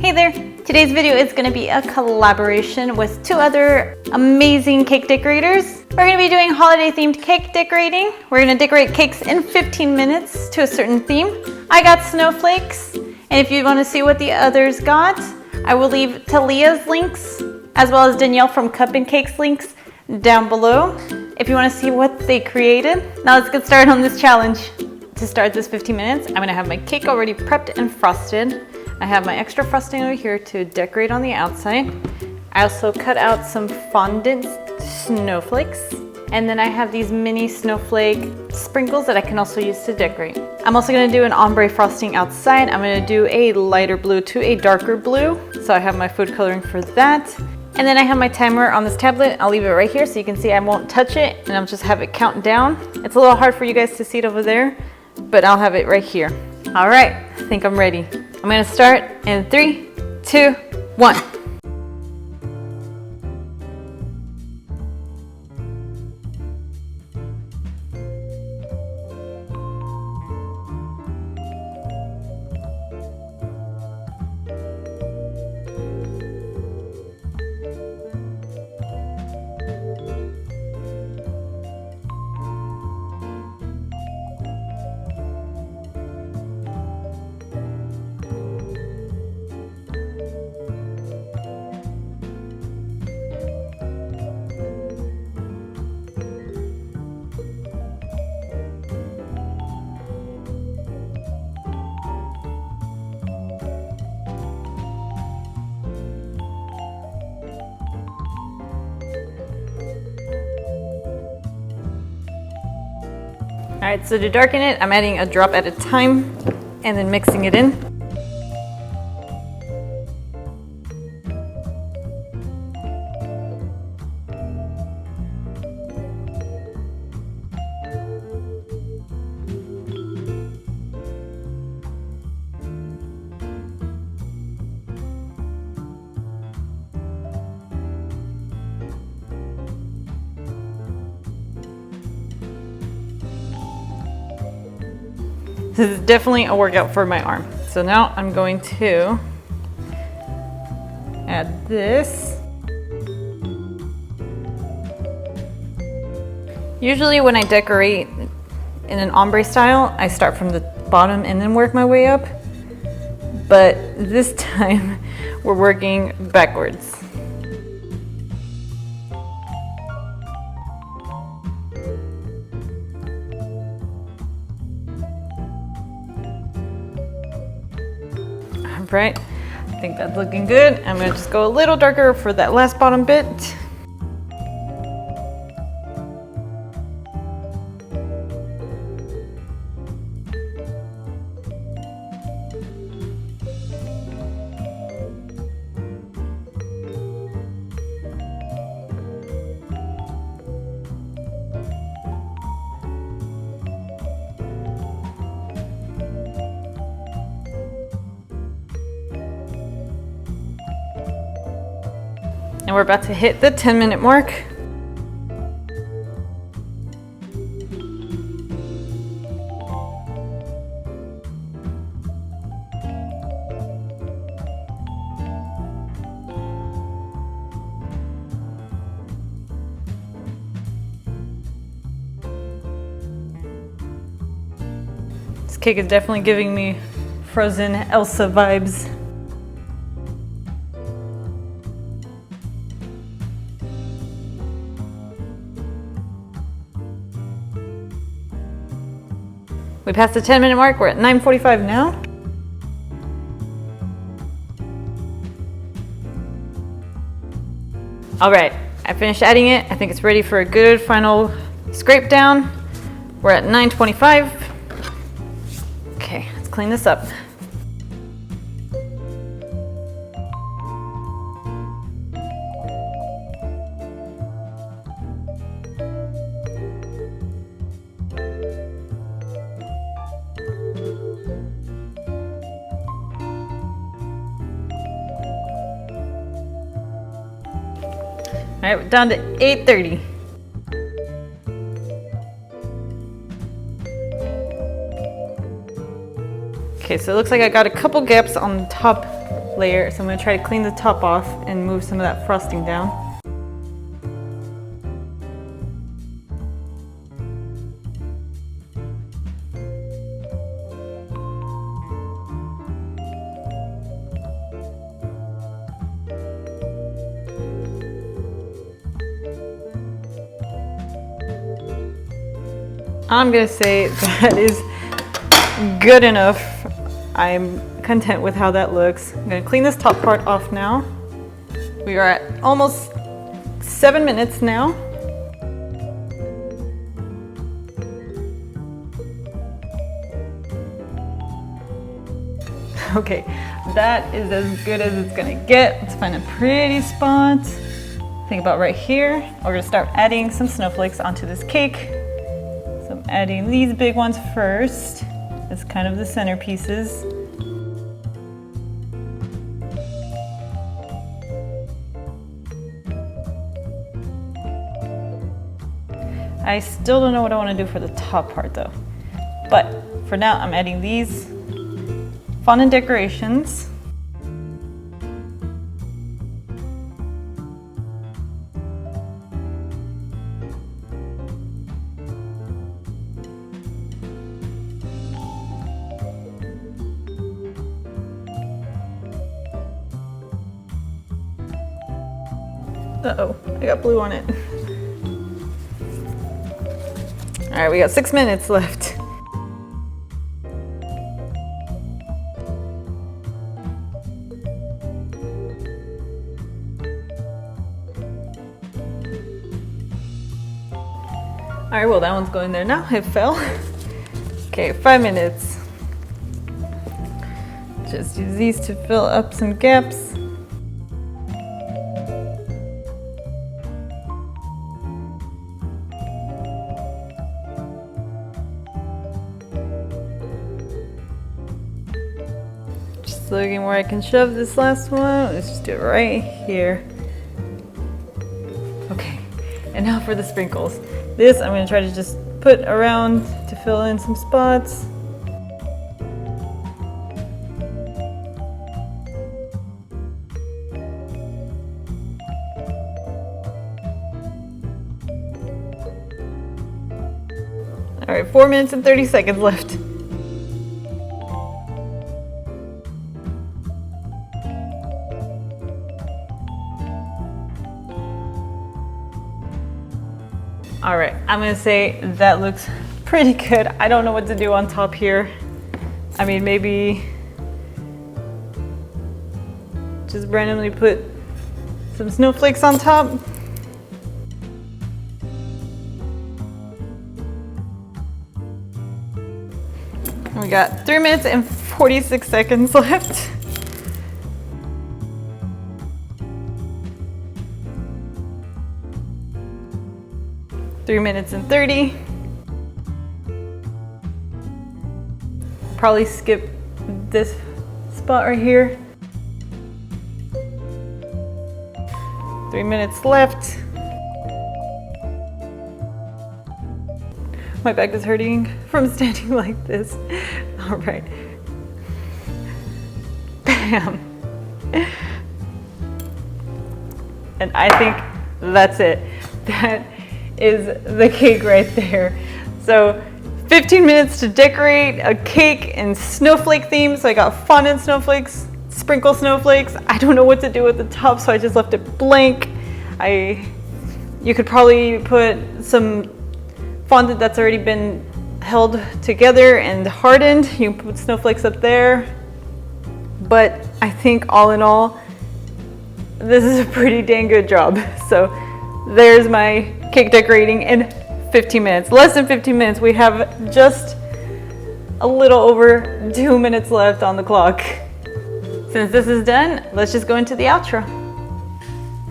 Hey there! Today's video is going to be a collaboration with two other amazing cake decorators. We're going to be doing holiday themed cake decorating. We're going to decorate cakes in 15 minutes to a certain theme. I got snowflakes, and if you want to see what the others got, I will leave Thalia's links as well as Danielle from Cup and Cakes links down below if you want to see what they created. Now let's get started on this challenge. To start this 15 minutes, I'm going to have my cake already prepped and frosted. I have my extra frosting over here to decorate on the outside. I also cut out some fondant snowflakes. And then I have these mini snowflake sprinkles that I can also use to decorate. I'm also gonna do an ombre frosting outside. I'm gonna do a lighter blue to a darker blue. So I have my food coloring for that. And then I have my timer on this tablet. I'll leave it right here so you can see I won't touch it, and I'll just have it count down. It's a little hard for you guys to see it over there, but I'll have it right here. All right, I think I'm ready. I'm gonna start in 3, 2, 1. All right, so to darken it, I'm adding a drop at a time and then mixing it in. This is definitely a workout for my arm. So now I'm going to add this. Usually when I decorate in an ombre style, I start from the bottom and then work my way up. But this time we're working backwards. Right, I think that's looking good. I'm gonna just go a little darker for that last bottom bit. And we're about to hit the 10-minute mark. This cake is definitely giving me Frozen Elsa vibes. We passed the 10-minute mark. We're at 9:45 now. All right, I finished adding it. I think it's ready for a good final scrape down. We're at 9:25. Okay, let's clean this up. All right, we're down to 8:30. Okay, so it looks like I got a couple gaps on the top layer. So I'm gonna try to clean the top off and move some of that frosting down. I'm gonna say that is good enough. I'm content with how that looks. I'm gonna clean this top part off now. We are at almost 7 minutes now. Okay, that is as good as it's gonna get. Let's find a pretty spot. Think about right here. We're gonna start adding some snowflakes onto this cake. So I'm adding these big ones first. It's kind of the centerpieces. I still don't know what I want to do for the top part though. But for now, I'm adding these fondant decorations. Uh-oh, I got blue on it. All right, we got 6 minutes left. All right, well, that one's going there now. It fell. Okay, 5 minutes. Just use these to fill up some gaps. Looking where I can shove this last one. Let's just do it right here. Okay, and now for the sprinkles. This I'm going to try to just put around to fill in some spots. All right, 4 minutes and 30 seconds left. All right, I'm gonna say that looks pretty good. I don't know what to do on top here. I mean, maybe just randomly put some snowflakes on top. We got 3 minutes and 46 seconds left. Three minutes and 30. Probably skip this spot right here. 3 minutes left. My back is hurting from standing like this. All right. Bam. And I think that's it. That is the cake right there. So 15 minutes to decorate a cake in snowflake theme. So I got fondant snowflakes, sprinkle snowflakes. I don't know what to do at the top, so I just left it blank. You could probably put some fondant that's already been held together and hardened. You can put snowflakes up there. But I think all in all, this is a pretty dang good job. So there's my cake decorating in 15 minutes. Less than 15 minutes. We have just a little over 2 minutes left on the clock. Since this is done, let's just go into the outro.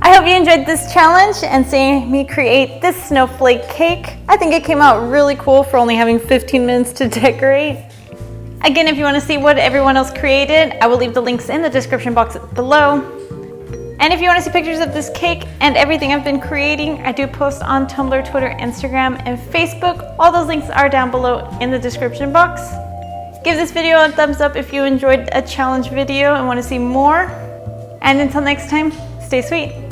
I hope you enjoyed this challenge and seeing me create this snowflake cake. I think it came out really cool for only having 15 minutes to decorate. Again, if you want to see what everyone else created, I will leave the links in the description box below. And if you want to see pictures of this cake and everything I've been creating, I do post on Tumblr, Twitter, Instagram, and Facebook. All those links are down below in the description box. Give this video a thumbs up if you enjoyed a challenge video and want to see more. And until next time, stay sweet.